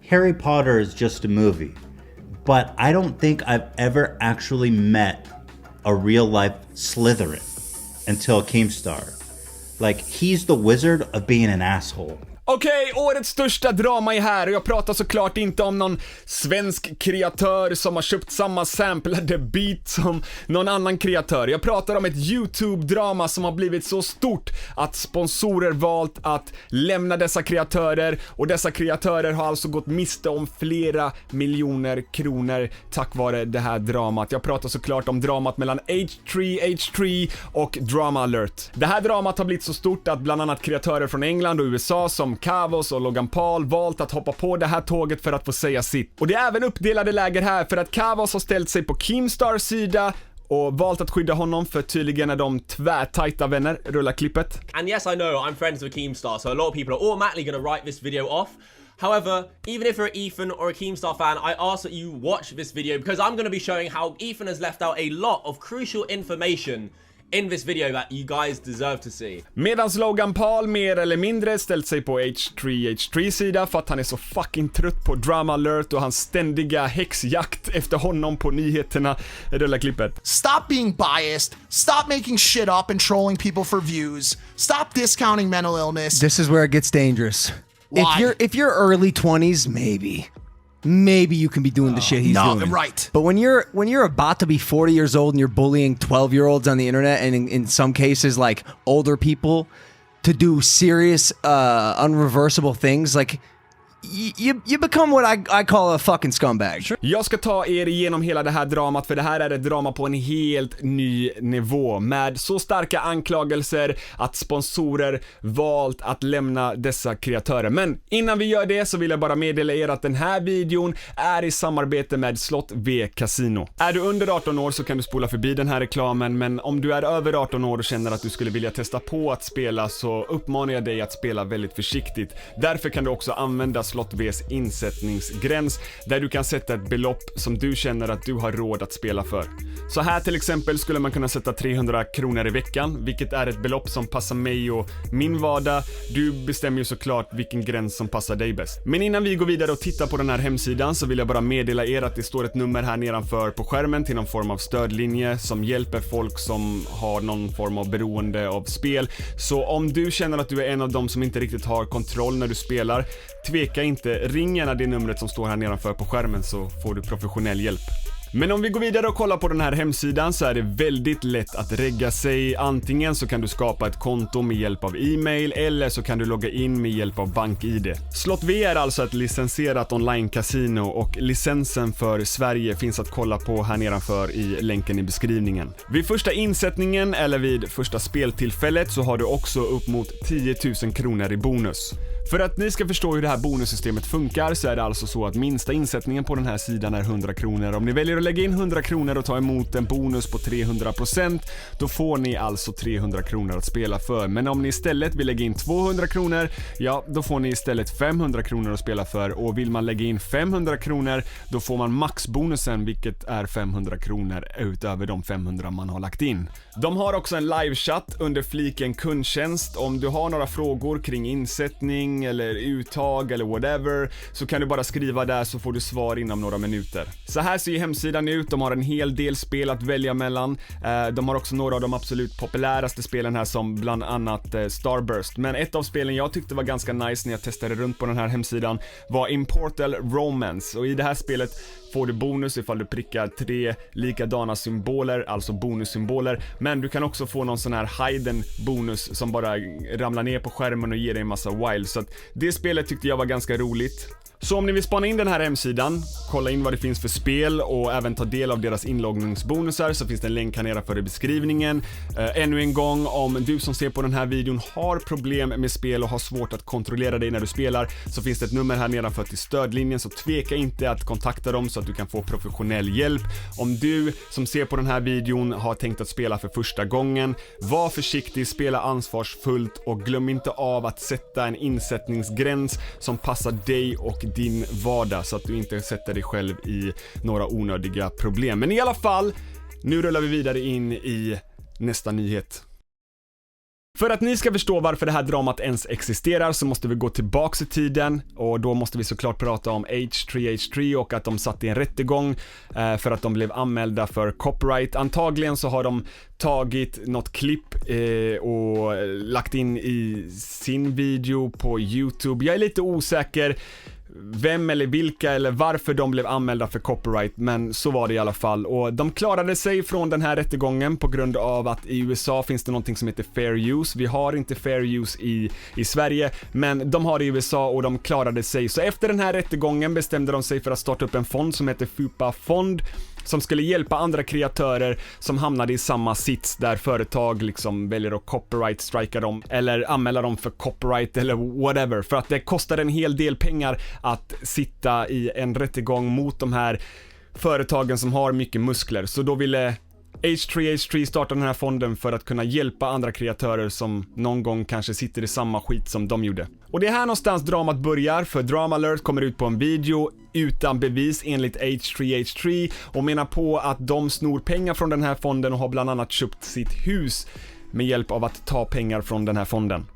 Harry Potter is just a movie, but I don't think I've ever actually met a real life Slytherin until Keemstar. Like, he's the wizard of being an asshole. Okej, årets största drama är här och jag pratar såklart inte om någon svensk kreatör som har köpt samma samplade beat som någon annan kreatör. Jag pratar om ett YouTube-drama som har blivit så stort att sponsorer valt att lämna dessa kreatörer, och dessa kreatörer har alltså gått miste om flera miljoner kronor tack vare det här dramat. Jag pratar såklart om dramat mellan H3H3 och Drama Alert. Det här dramat har blivit så stort att bland annat kreatörer från England och USA som Krävs och Logan Paul valt att hoppa på det här tåget för att få säga sitt. Och det är även uppdelade läger här, för att Krävs har ställt sig på Keemstars sida och valt att skydda honom, för tydligen är de tvärtajta vänner. Rulla klippet. And yes, I know I'm friends with Keemstar, so a lot of people are automatically going to write this video off. However, even if you're an Ethan or a Keemstar fan, I ask that you watch this video because I'm going to be showing how Ethan has left out a lot of crucial information in this video that you guys deserve to see. Medan Logan Paul mer eller mindre ställt sig på H3H3 sida för att han är så fucking trött på Drama Alert och hans ständiga häxjakt efter honom på nyheterna. Rulla klippet. Stop being biased. Stop making shit up and trolling people for views. Stop discounting mental illness. This is where it gets dangerous. Why? If you're early 20s, maybe you can be doing the shit he's doing. Right. But when you're about to be 40 years old and you're bullying 12-year-olds on the internet, and in some cases like older people, to do serious unreversible things, like you become what I call a fucking scumbag. Sure. Jag ska ta er igenom hela det här dramat, för det här är ett drama på en helt ny nivå med så starka anklagelser att sponsorer valt att lämna dessa kreatörer. Men innan vi gör det så vill jag bara meddela er att den här videon är i samarbete med SlotV Casino. Är du under 18 år så kan du spola förbi den här reklamen, men om du är över 18 år och känner att du skulle vilja testa på att spela, så uppmanar jag dig att spela väldigt försiktigt. Därför kan du också använda SlotVs insättningsgräns, där du kan sätta ett belopp som du känner att du har råd att spela för. Så här till exempel skulle man kunna sätta 300 kronor i veckan, vilket är ett belopp som passar mig och min vardag. Du bestämmer ju såklart vilken gräns som passar dig bäst. Men innan vi går vidare och tittar på den här hemsidan så vill jag bara meddela er att det står ett nummer här nedanför på skärmen till någon form av stödlinje som hjälper folk som har någon form av beroende av spel. Så om du känner att du är en av dem som inte riktigt har kontroll när du spelar, tveka inte, ring gärna det numret som står här nedanför på skärmen så får du professionell hjälp. Men om vi går vidare och kollar på den här hemsidan så är det väldigt lätt att regga sig. Antingen så kan du skapa ett konto med hjälp av e-mail, eller så kan du logga in med hjälp av bank-id. SlotV är alltså ett licensierat online-casino, och licensen för Sverige finns att kolla på här nedanför i länken i beskrivningen. Vid första insättningen eller vid första speltillfället så har du också upp mot 10 000 kronor i bonus. För att ni ska förstå hur det här bonussystemet funkar så är det alltså så att minsta insättningen på den här sidan är 100 kronor. Om ni väljer att lägga in 100 kronor och ta emot en bonus på 300%, då får ni alltså 300 kronor att spela för. Men om ni istället vill lägga in 200 kronor, ja, då får ni istället 500 kronor att spela för. Och vill man lägga in 500 kronor, då får man maxbonusen, vilket är 500 kronor utöver de 500 man har lagt in. De har också en livechatt under fliken kundtjänst. Om du har några frågor kring insättning eller uttag eller whatever, så kan du bara skriva där så får du svar inom några minuter. Så här ser hemsidan ut. De har en hel del spel att välja mellan. De har också några av de absolut populäraste spelen här, som bland annat Starburst. Men ett av spelen jag tyckte var ganska nice när jag testade runt på den här hemsidan var Immortal Romance. Och i det här spelet får du bonus ifall du prickar 3 likadana symboler, alltså bonussymboler. Men du kan också få någon sån här hidden bonus som bara ramlar ner på skärmen och ger dig en massa wild. Så att det spelet tyckte jag var ganska roligt. Så om ni vill spana in den här hemsidan, kolla in vad det finns för spel och även ta del av deras inloggningsbonusar, så finns det en länk här nedanför i beskrivningen. Ännu en gång, om du som ser på den här videon har problem med spel och har svårt att kontrollera dig när du spelar, så finns det ett nummer här nedanför till stödlinjen, så tveka inte att kontakta dem så att du kan få professionell hjälp. Om du som ser på den här videon har tänkt att spela för första gången, var försiktig, spela ansvarsfullt och glöm inte av att sätta en insättningsgräns som passar dig och din vardag, så att du inte sätter dig själv i några onödiga problem. Men i alla fall, nu rullar vi vidare in i nästa nyhet. För att ni ska förstå varför det här dramat ens existerar så måste vi gå tillbaks i tiden, och då måste vi såklart prata om H3H3 och att de satt i en rättegång för att de blev anmälda för copyright. Antagligen så har de tagit något klipp och lagt in i sin video på YouTube. Jag är lite osäker vem eller vilka eller varför de blev anmälda för copyright, men så var det i alla fall. Och de klarade sig från den här rättegången på grund av att i USA finns det någonting som heter fair use. Vi har inte fair use i Sverige, men de har det i USA och de klarade sig. Så efter den här rättegången bestämde de sig för att starta upp en fond som heter FUPA-fond, som skulle hjälpa andra kreatörer som hamnade i samma sits där företag liksom väljer att copyright strika dem eller anmäla dem för copyright eller whatever, för att det kostar en hel del pengar att sitta i en rättegång mot de här företagen som har mycket muskler. Så då ville H3H3 starta den här fonden för att kunna hjälpa andra kreatörer som någon gång kanske sitter i samma skit som de gjorde. Och det är här någonstans dramat börjar, för Drama Alert kommer ut på en video utan bevis enligt H3H3 och menar på att de snor pengar från den här fonden och har bland annat köpt sitt hus med hjälp av att ta pengar från den här fonden.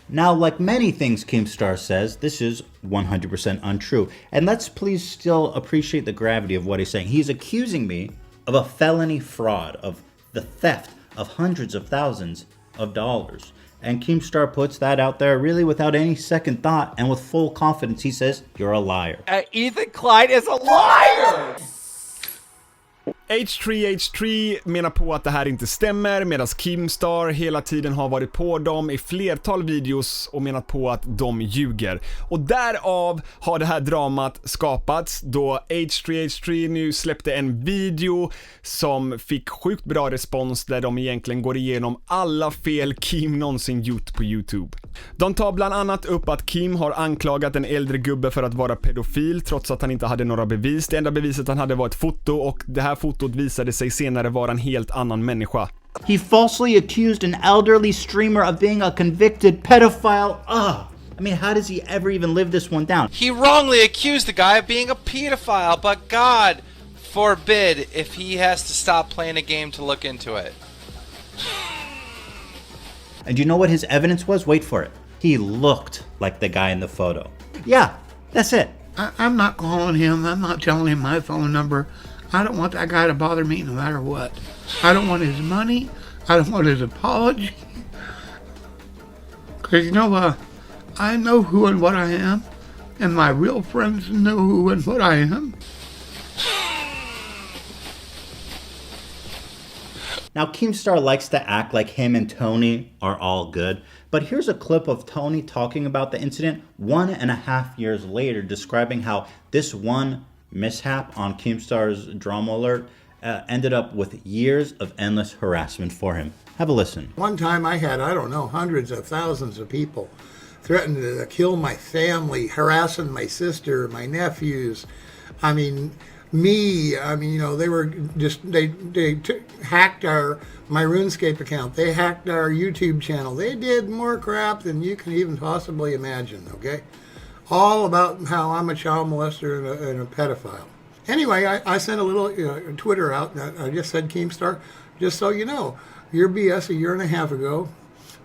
Now, like many things Keemstar says, this is 100% untrue. And let's please still appreciate the gravity of what he's saying. He's accusing me of a felony fraud, of the theft of hundreds of thousands of dollars. And Keemstar puts that out there really without any second thought and with full confidence. He says, you're a liar. Ethan Klein is a liar! H3H3 menar på att det här inte stämmer, medan Keemstar hela tiden har varit på dem i flertal videos och menat på att de ljuger. Och därav har det här dramat skapats då H3H3 nu släppte en video som fick sjukt bra respons där de egentligen går igenom alla fel Keem någonsin gjort på YouTube. De tar bland annat upp att Keem har anklagat en äldre gubbe för att vara pedofil trots att han inte hade några bevis. Det enda beviset han hade var ett foto, och det här fotot visade sig senare vara en helt annan människa. He falsely accused an elderly streamer of being a convicted pedophile. I mean, how does he ever even live this one down? He wrongly accused the guy of being a pedophile, but God forbid if he has to stop playing a game to look into it. And you know what his evidence was? Wait for it. He looked like the guy in the photo. Yeah, that's it. I'm not calling him. I'm not telling him my phone number. I don't want that guy to bother me no matter what. I don't want his money. I don't want his apology. Because, you know, I know who and what I am. And my real friends know who and what I am. Now, Keemstar likes to act like him and Tony are all good. But here's a clip of Tony talking about the incident 1.5 years later, describing how this one mishap on Keemstar's Drama Alert ended up with years of endless harassment for him. Have a listen. One time I had, I don't know, hundreds of thousands of people threatened to kill my family, harassing my sister, my nephews. I mean, you know, they were just, they hacked my RuneScape account. They hacked our YouTube channel. They did more crap than you can even possibly imagine, okay? All about how I'm a child molester and a pedophile. Anyway, I sent a little Twitter out. I just said, Keemstar, just so you know, your BS a year and a half ago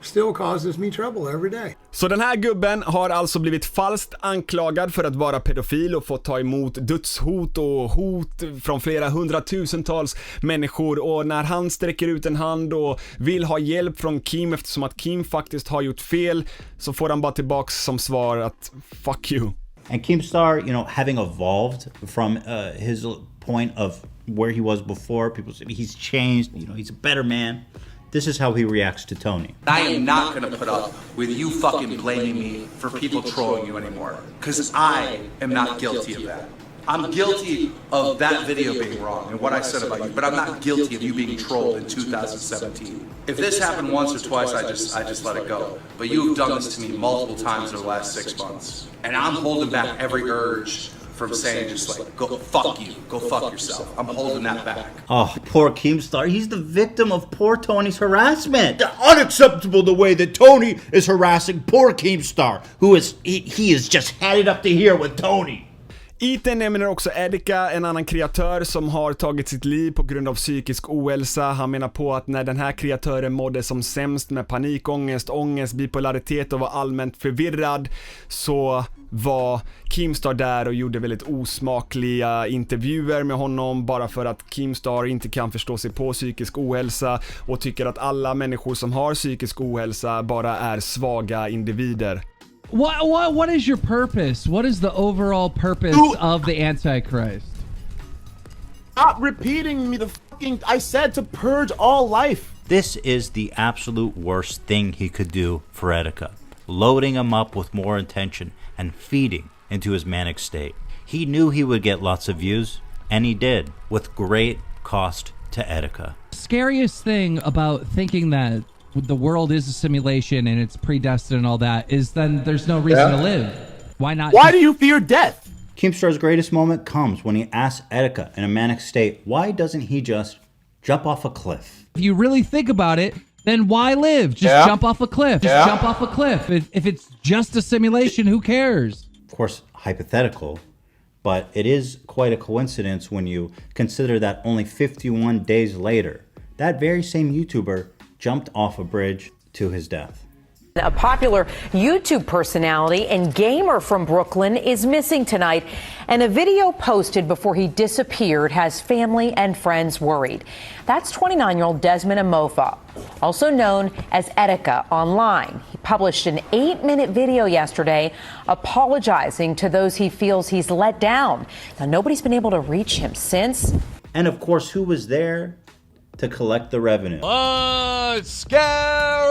still causes me trouble every day. Så den här gubben har alltså blivit falskt anklagad för att vara pedofil och fått ta emot dödshot och hot från flera hundratusentals människor. Och när han sträcker ut en hand och vill ha hjälp från Keem eftersom att Keem faktiskt har gjort fel, så får han bara tillbaks som svar att fuck you. And Keemstar, you know, having evolved from his point of where he was before, people say he's changed, you know, he's a better man. This is how he reacts to Tony. I am not going to put up with you fucking blaming me for people trolling you anymore. Because I am not guilty of that. I'm guilty of that video being wrong and what I said about you, but I'm not guilty of you being trolled in 2017. If this happened once or twice, I just let it go. But you've done this to me multiple times over the last 6 months. And I'm holding back every urge from saying just like, go fuck you, go fuck yourself. I'm holding that back. Oh, poor Keemstar. He's the victim of poor Tony's harassment. Unacceptable the way that Tony is harassing poor Keemstar, who is, he is just had it up to here with Tony. Ethan nämner också Erika, en annan kreatör som har tagit sitt liv på grund av psykisk ohälsa. Han menar på att när den här kreatören mådde som sämst med panikångest, ångest, bipolaritet och var allmänt förvirrad, så var Keemstar där och gjorde väldigt osmakliga intervjuer med honom bara för att Keemstar inte kan förstå sig på psykisk ohälsa och tycker att alla människor som har psykisk ohälsa bara är svaga individer. What is your purpose? What is the overall purpose of the Antichrist? Stop repeating me I said to purge all life. This is the absolute worst thing he could do for Erika. Loading him up with more attention and feeding into his manic state. He knew he would get lots of views, and he did, with great cost to Erika. Scariest thing about thinking that the world is a simulation and it's predestined and all that is then there's no reason to live. Why not? Why do you fear death? Keemstar's greatest moment comes when he asks Erika in a manic state, why doesn't he just jump off a cliff? If you really think about it, then why live? Just jump off a cliff. Just jump off a cliff. If it's just a simulation, who cares? Of course, hypothetical, but it is quite a coincidence when you consider that only 51 days later, that very same YouTuber jumped off a bridge to his death. A popular YouTube personality and gamer from Brooklyn is missing tonight, and a video posted before he disappeared has family and friends worried. That's 29-year-old Desmond Amofa, also known as Erika online. He published an 8-minute video yesterday apologizing to those he feels he's let down. Now, nobody's been able to reach him since. And of course, who was there to collect the revenue? Scary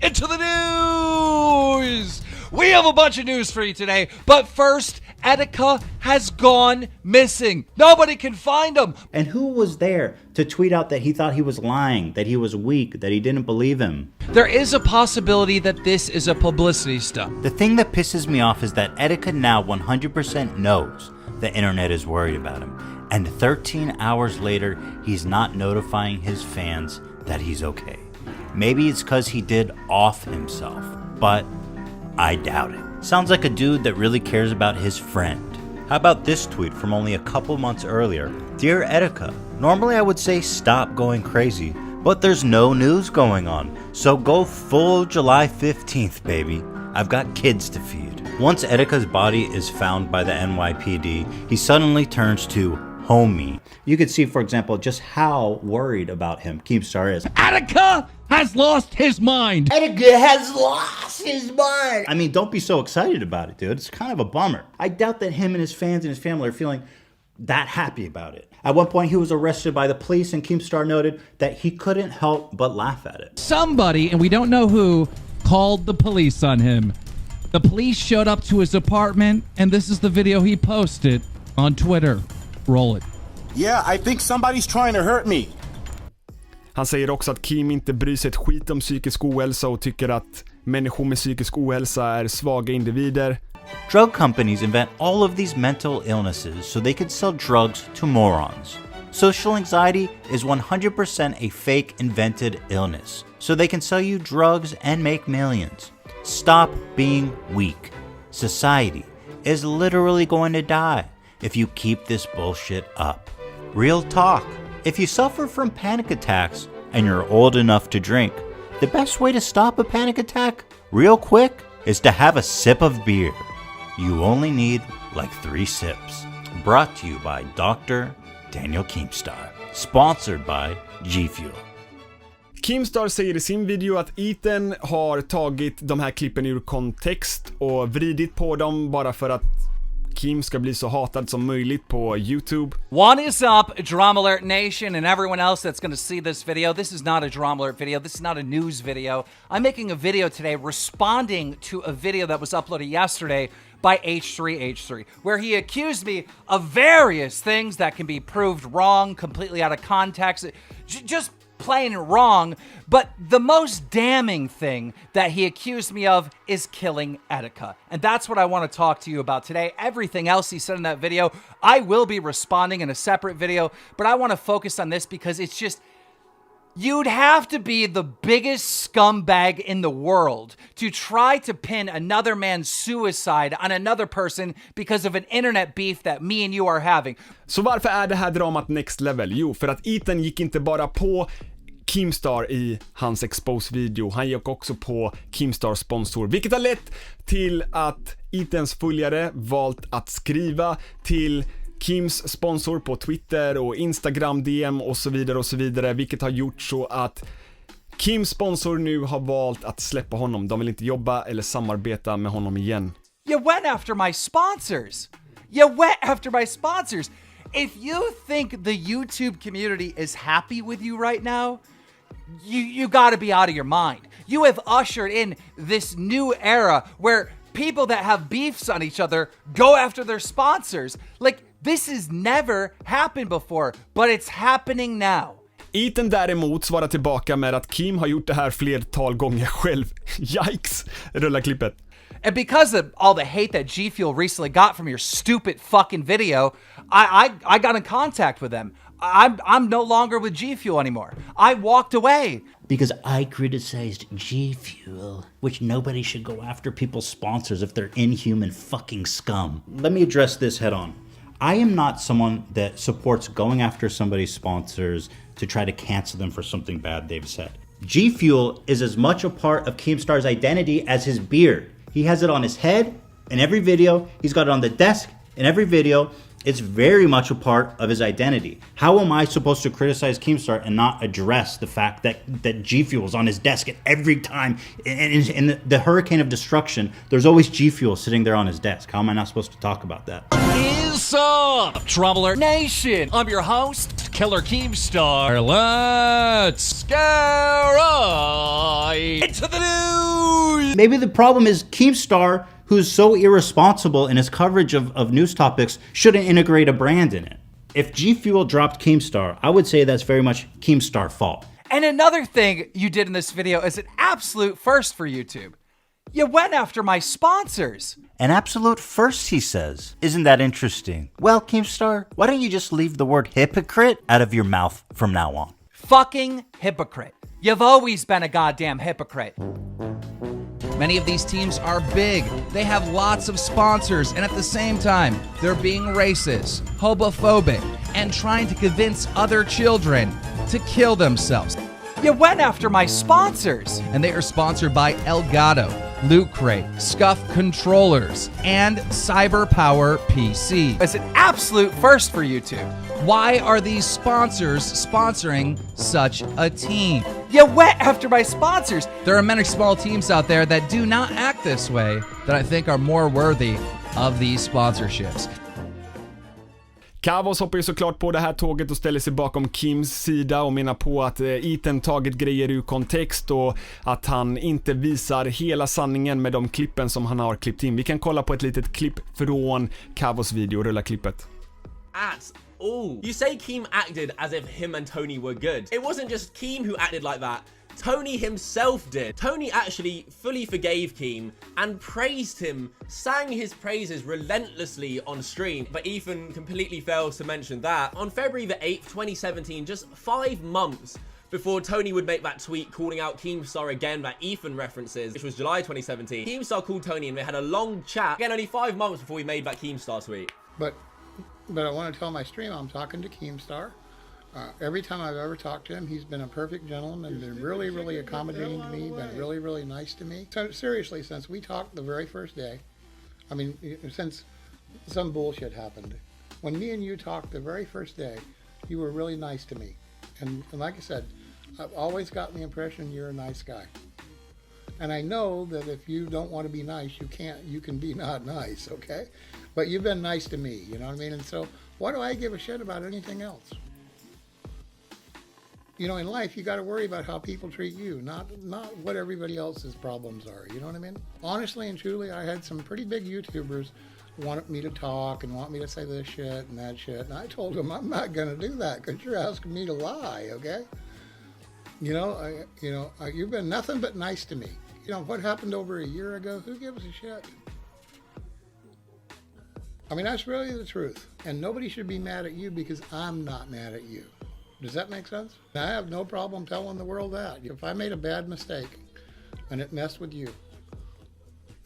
into the news. We have a bunch of news for you today, but first, Erika has gone missing. Nobody can find him. And who was there to tweet out that he thought he was lying, that he was weak, that he didn't believe him? There is a possibility that this is a publicity stunt. The thing that pisses me off is that Erika now 100% knows the internet is worried about him. And 13 hours later, he's not notifying his fans that he's okay. Maybe it's because he did off himself, but I doubt it. Sounds like a dude that really cares about his friend. How about this tweet from only a couple months earlier? Dear Erika, normally I would say stop going crazy, but there's no news going on, so go full July 15th, baby. I've got kids to feed. Once Erika's body is found by the NYPD, he suddenly turns to homie. You could see, for example, just how worried about him Keemstar is. Erika has lost his mind. Erika has lost his mind. I mean, don't be so excited about it, dude. It's kind of a bummer. I doubt that him and his fans and his family are feeling that happy about it. At one point, he was arrested by the police, and Keemstar noted that he couldn't help but laugh at it. Somebody, and we don't know who, called the police on him. The police showed up to his apartment, and this is the video he posted on Twitter. Roll it. Yeah, I think somebody's trying to hurt me. Han säger också att Keem inte bryr sig ett skit om psykisk ohälsa och tycker att människor med psykisk ohälsa är svaga individer. Drug companies invent all of these mental illnesses so they could sell drugs to morons. Social anxiety is 100% a fake invented illness, so they can sell you drugs and make millions. Stop being weak. Society is literally going to die if you keep this bullshit up. Real talk. If you suffer from panic attacks and you're old enough to drink, the best way to stop a panic attack, real quick, is to have a sip of beer. You only need like 3 sips. Brought to you by Dr. Daniel Keemstar. Sponsored by G Fuel. Keemstar säger i sin video att Ethan har tagit de här klippen ur kontext och vridit på dem bara för att Keem ska bli så hatad som möjligt på YouTube. What is up, Drama Alert Nation and everyone else that's going to see this video? This is not a Drama Alert video. This is not a news video. I'm making a video today responding to a video that was uploaded yesterday by H3H3, where he accused me of various things that can be proved wrong, completely out of context, just plain wrong. But the most damning thing that he accused me of is killing Erika. And that's what I want to talk to you about today. Everything else he said in that video, I will be responding in a separate video, but I want to focus on this because it's just, You'd have to be the biggest scumbag in the world to try to pin another man's suicide on another person because of an internet beef that me and you are having. Så varför är det här dramat next level? Jo, för att Ethan gick inte bara på Keemstar i hans expose-video. Han gick också på Keemstars sponsor, vilket har lett till att Ethans följare valt att skriva till Keems sponsor på Twitter och Instagram DM och så vidare, vilket har gjort så att Keems sponsor nu har valt att släppa honom. De vill inte jobba eller samarbeta med honom igen. You went after my sponsors. You went after my sponsors. If you think the YouTube community is happy with you right now, you gotta be out of your mind. You have ushered in this new era where people that have beefs on each other go after their sponsors. Like, this has never happened before, but it's happening now. Ethan däremot svarar tillbaka med att Keem har gjort det här flertal gånger själv. Yikes! Rulla klippet. And because of all the hate that G Fuel recently got from your stupid fucking video, I got in contact with them. I'm no longer with G Fuel anymore. I walked away. Because I criticized G Fuel, which nobody should go after people's sponsors if they're inhuman fucking scum. Let me address this head on. I am not someone that supports going after somebody's sponsors to try to cancel them for something bad they've said. G Fuel is as much a part of Keemstar's identity as his beard. He has it on his head in every video. He's got it on the desk in every video. It's very much a part of his identity. How am I supposed to criticize Keemstar and not address the fact that G Fuel is on his desk at every time? In the hurricane of destruction, there's always G Fuel sitting there on his desk. How am I not supposed to talk about that? Is up, Drama Alert Nation? I'm your host, Killer Keemstar. Let's go right into the news. Maybe the problem is Keemstar, who's so irresponsible in his coverage of news topics, shouldn't integrate a brand in it. If G Fuel dropped Keemstar, I would say that's very much Keemstar's fault. And another thing you did in this video is an absolute first for YouTube. You went after my sponsors. An absolute first, he says. Isn't that interesting? Well, Keemstar, why don't you just leave the word hypocrite out of your mouth from now on? Fucking hypocrite. You've always been a goddamn hypocrite. Many of these teams are big, they have lots of sponsors, and at the same time, they're being racist, homophobic, and trying to convince other children to kill themselves. You went after my sponsors. And they are sponsored by Elgato, Loot Crate, Scuff Controllers, and CyberPower PC. It's an absolute first for YouTube. Why are these sponsors sponsoring such a team? You went after my sponsors. There are many small teams out there that do not act this way that I think are more worthy of these sponsorships. Kavos hoppar ju såklart på det här tåget och ställer sig bakom Keems sida och menar på att Ethan tagit grejer ur kontext och att han inte visar hela sanningen med de klippen som han har klippt in. Vi kan kolla på ett litet klipp från Kavos video, rulla klippet. Oh, you say Keem acted as if him and Tony were good. It wasn't just Keem who acted like that. Tony himself did. Tony actually fully forgave Keem and praised him, sang his praises relentlessly on stream, but Ethan completely fails to mention that. On February the 8th, 2017, just 5 months before Tony would make that tweet calling out Keemstar again that Ethan references, which was July 2017, Keemstar called Tony and they had a long chat, again only 5 months before he made that Keemstar tweet. But I want to tell my stream I'm talking to Keemstar. Every time I've ever talked to him, he's been a perfect gentleman, been really, really accommodating to me, been really, really nice to me. So seriously, since we talked the very first day, I mean, since some bullshit happened, when me and you talked the very first day, you were really nice to me. And like I said, I've always gotten the impression you're a nice guy. And I know that if you don't want to be nice, you can be not nice, okay? But you've been nice to me, you know what I mean? And so why do I give a shit about anything else? You know, in life, you got to worry about how people treat you, not what everybody else's problems are. You know what I mean? Honestly and truly, I had some pretty big YouTubers wanted me to talk and want me to say this shit and that shit. And I told them, I'm not going to do that because you're asking me to lie, okay? You've been nothing but nice to me. You know, what happened over a year ago, who gives a shit? I mean, that's really the truth. And nobody should be mad at you because I'm not mad at you. Does that make sense? I have no problem telling the world that. If I made a bad mistake and it messed with you,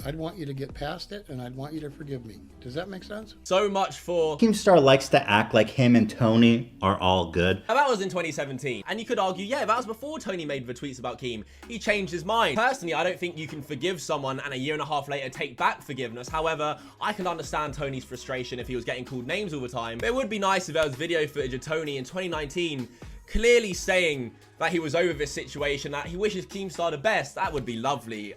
I'd want you to get past it and I'd want you to forgive me. Does that make sense? So much for... Keemstar likes to act like him and Tony are all good. That was in 2017. And you could argue, yeah, that was before Tony made the tweets about Keem. He changed his mind. Personally, I don't think you can forgive someone and a year and a half later take back forgiveness. However, I can understand Tony's frustration if he was getting called names all the time. But it would be nice if there was video footage of Tony in 2019 clearly saying that he was over this situation, that he wishes Keemstar the best. That would be lovely.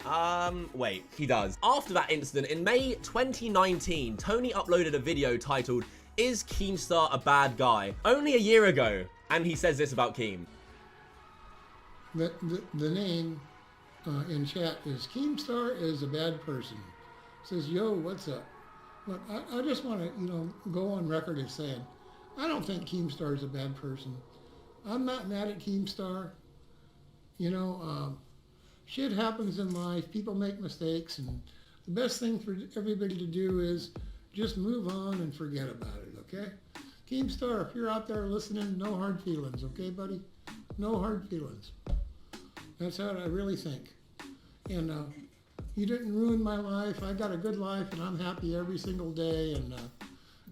Wait, he does. After that incident, in May 2019, Tony uploaded a video titled, "Is Keemstar a Bad Guy?" Only a year ago, and he says this about Keem. The name in chat is Keemstar is a bad person. Says, yo, what's up? But I just want to, go on record as saying, I don't think Keemstar is a bad person. I'm not mad at Keemstar. Shit happens in life. People make mistakes, and the best thing for everybody to do is just move on and forget about it, okay? Keemstar, if you're out there listening, no hard feelings, okay, buddy? No hard feelings. That's how I really think. And you didn't ruin my life. I got a good life, and I'm happy every single day.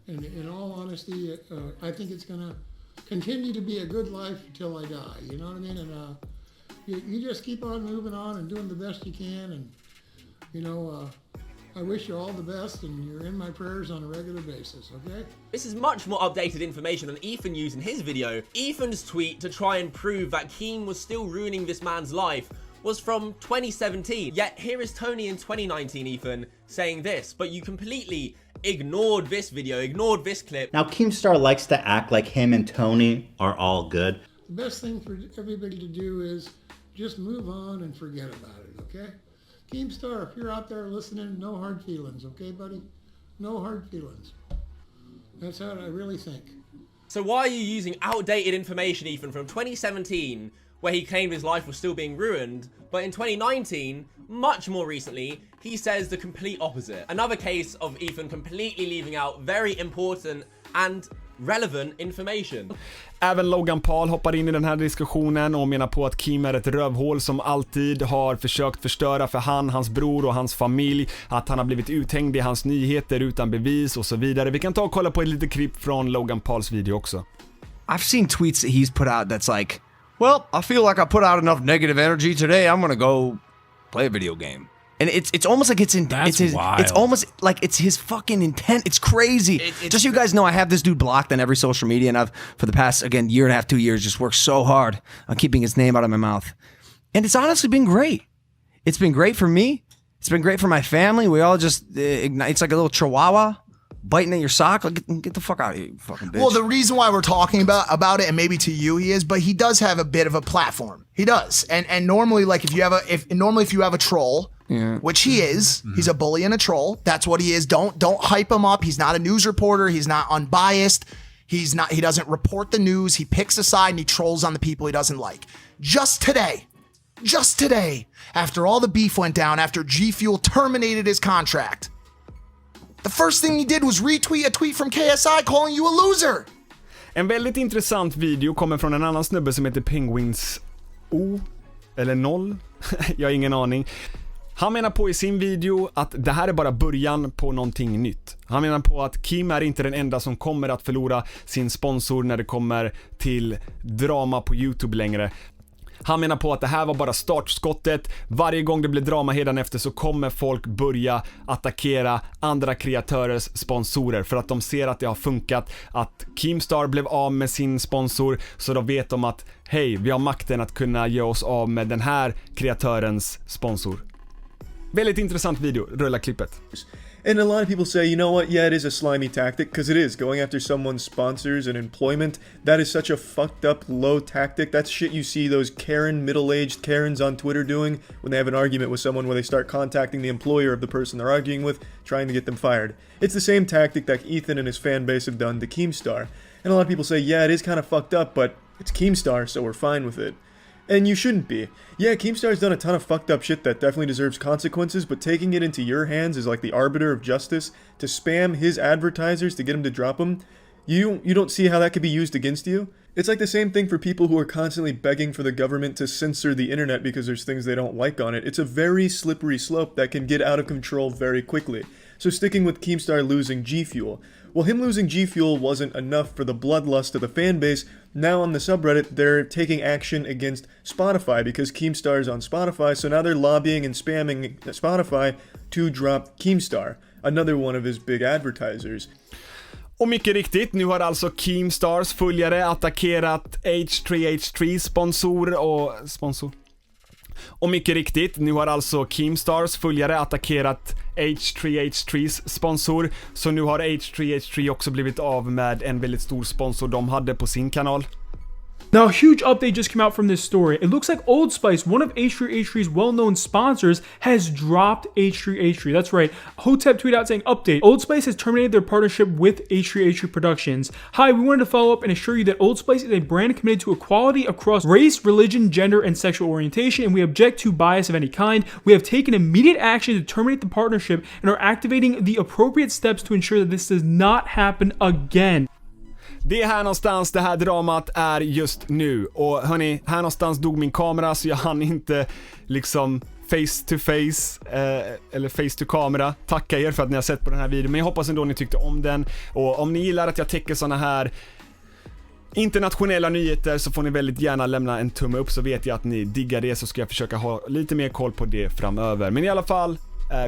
And in all honesty, I think it's going to continue to be a good life until I die. You know what I mean? And you just keep on moving on and doing the best you can. And, I wish you all the best, and you're in my prayers on a regular basis, okay? This is much more updated information than Ethan used in his video. Ethan's tweet to try and prove that Keem was still ruining this man's life was from 2017. Yet here is Tony in 2019, Ethan, saying this, but you completely ignored this video, ignored this clip. Now, Keemstar likes to act like him and Tony are all good. The best thing for everybody to do is just move on and forget about it, okay? Keemstar, if you're out there listening, no hard feelings, okay, buddy? No hard feelings. That's how I really think. So why are you using outdated information, Ethan, from 2017, where he claimed his life was still being ruined, but in 2019, much more recently, he says the complete opposite? Another case of Ethan completely leaving out very important and relevant information. Även Logan Paul hoppar in i den här diskussionen och menar på att Keem är ett rövhål som alltid har försökt förstöra för hans bror och hans familj, att han har blivit uthängd i hans nyheter utan bevis och så vidare. Vi kan ta och kolla på ett litet klipp från Logan Pauls video också. I've seen tweets that he's put out that's like, well, I feel like I put out enough negative energy today. I'm gonna go play a video game. And it's almost like it's almost like it's his fucking intent. It's crazy. Just so you guys know, I have this dude blocked on every social media, and I've, for the past, again, year and a half, 2 years, just worked so hard on keeping his name out of my mouth. And it's honestly been great. It's been great for me. It's been great for my family. We all just ignite. It's like a little chihuahua biting at your sock. Like, get the fuck out of here, you fucking bitch. Well, the reason why we're talking about it, and maybe to you he is, but he does have a bit of a platform. He does. And normally, like, if you have a troll, yeah, which he is, he's a bully and a troll. That's what he is. Don't hype him up. He's not a news reporter. He's not unbiased. He doesn't report the news. He picks a side and he trolls on the people he doesn't like. Just today, after all the beef went down, after G Fuel terminated his contract, the first thing he did was retweet a tweet from KSI calling you a loser. En väldigt intressant video kommer från en annan snubbe som heter Penguins O eller 0. Jag har ingen aning. Han menar på i sin video att det här är bara början på någonting nytt. Han menar på att Keem är inte den enda som kommer att förlora sin sponsor när det kommer till drama på YouTube längre. Han menar på att det här var bara startskottet. Varje gång det blir drama hädanefter så kommer folk börja attackera andra kreatörers sponsorer för att de ser att det har funkat, att Keemstar blev av med sin sponsor, så då vet de att hej, vi har makten att kunna göra oss av med den här kreatörens sponsor. Väldigt intressant video, rulla klippet. And a lot of people say, you know what, yeah, it is a slimy tactic, because it is. Going after someone's sponsors and employment, that is such a fucked up, low tactic. That's shit you see those Karen, middle-aged Karens on Twitter doing when they have an argument with someone where they start contacting the employer of the person they're arguing with, trying to get them fired. It's the same tactic that Ethan and his fan base have done to Keemstar. And a lot of people say, yeah, it is kind of fucked up, but it's Keemstar, so we're fine with it. And you shouldn't be. Yeah, Keemstar's done a ton of fucked up shit that definitely deserves consequences, but taking it into your hands as like the arbiter of justice to spam his advertisers to get him to drop them, you don't see how that could be used against you? It's like the same thing for people who are constantly begging for the government to censor the internet because there's things they don't like on it. It's a very slippery slope that can get out of control very quickly. So sticking with Keemstar losing G Fuel. Well, him losing G Fuel wasn't enough for the bloodlust of the fan base. Now on the subreddit, they're taking action against Spotify because Keemstar is on Spotify, so now they're lobbying and spamming Spotify to drop Keemstar, another one of his big advertisers. Och mycket riktigt, nu har alltså Keemstars följare attackerat H3H3 sponsor. Och mycket riktigt, nu har alltså Keemstars följare attackerat H3H3s sponsor. Så nu har H3H3 också blivit av med en väldigt stor sponsor de hade på sin kanal. Now, a huge update just came out from this story. It looks like Old Spice, one of H3H3's well-known sponsors, has dropped H3H3. That's right. Hotep tweeted out saying, update, Old Spice has terminated their partnership with H3H3 Productions. Hi, we wanted to follow up and assure you that Old Spice is a brand committed to equality across race, religion, gender, and sexual orientation, and we object to bias of any kind. We have taken immediate action to terminate the partnership and are activating the appropriate steps to ensure that this does not happen again. Det är här någonstans det här dramat är just nu. Och hörni, här någonstans dog min kamera så jag hann inte liksom face to face eller face to kamera tacka er för att ni har sett på den här videon. Men jag hoppas ändå ni tyckte om den. Och om ni gillar att jag täcker såna här internationella nyheter så får ni väldigt gärna lämna en tumme upp, så vet jag att ni diggar det, så ska jag försöka ha lite mer koll på det framöver. Men i alla fall,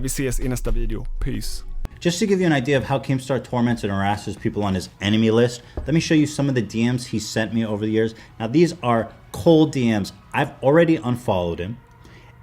vi ses i nästa video. Peace. Just to give you an idea of how Keemstar torments and harasses people on his enemy list, let me show you some of the DMs he sent me over the years. Now these are cold DMs. I've already unfollowed him,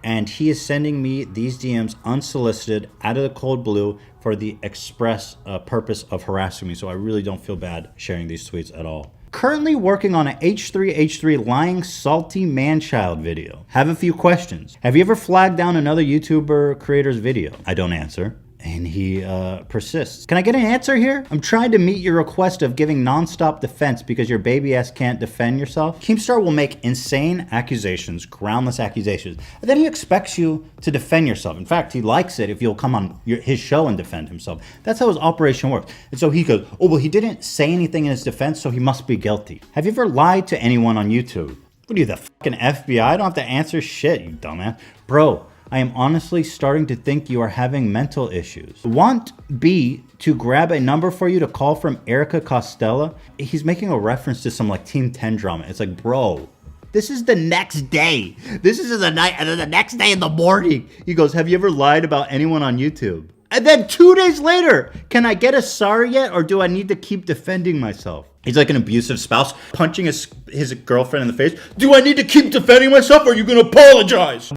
and he is sending me these DMs unsolicited out of the cold blue for the express purpose of harassing me, so I really don't feel bad sharing these tweets at all. Currently working on a H3H3 lying salty man-child video. Have a few questions. Have you ever flagged down another YouTuber creator's video? I don't answer. And he persists. Can I get an answer here? I'm trying to meet your request of giving non-stop defense because your baby ass can't defend yourself. Keemstar will make insane accusations, groundless accusations, and then he expects you to defend yourself. In fact, he likes it if you'll come on his show and defend himself. That's how his operation works. And so he goes, oh, well, he didn't say anything in his defense, so he must be guilty. Have you ever lied to anyone on YouTube? What are you, the fucking FBI? I don't have to answer shit, you dumbass. Bro, I am honestly starting to think you are having mental issues. Want B to grab a number for you to call from Erica Costella? He's making a reference to some like Team 10 drama. It's like, bro, this is the next day. This is the night, and then the next day in the morning, he goes, have you ever lied about anyone on YouTube? And then 2 days later, can I get a sorry yet, or do I need to keep defending myself? He's like an abusive spouse punching his girlfriend in the face. Do I need to keep defending myself, or are you gonna apologize?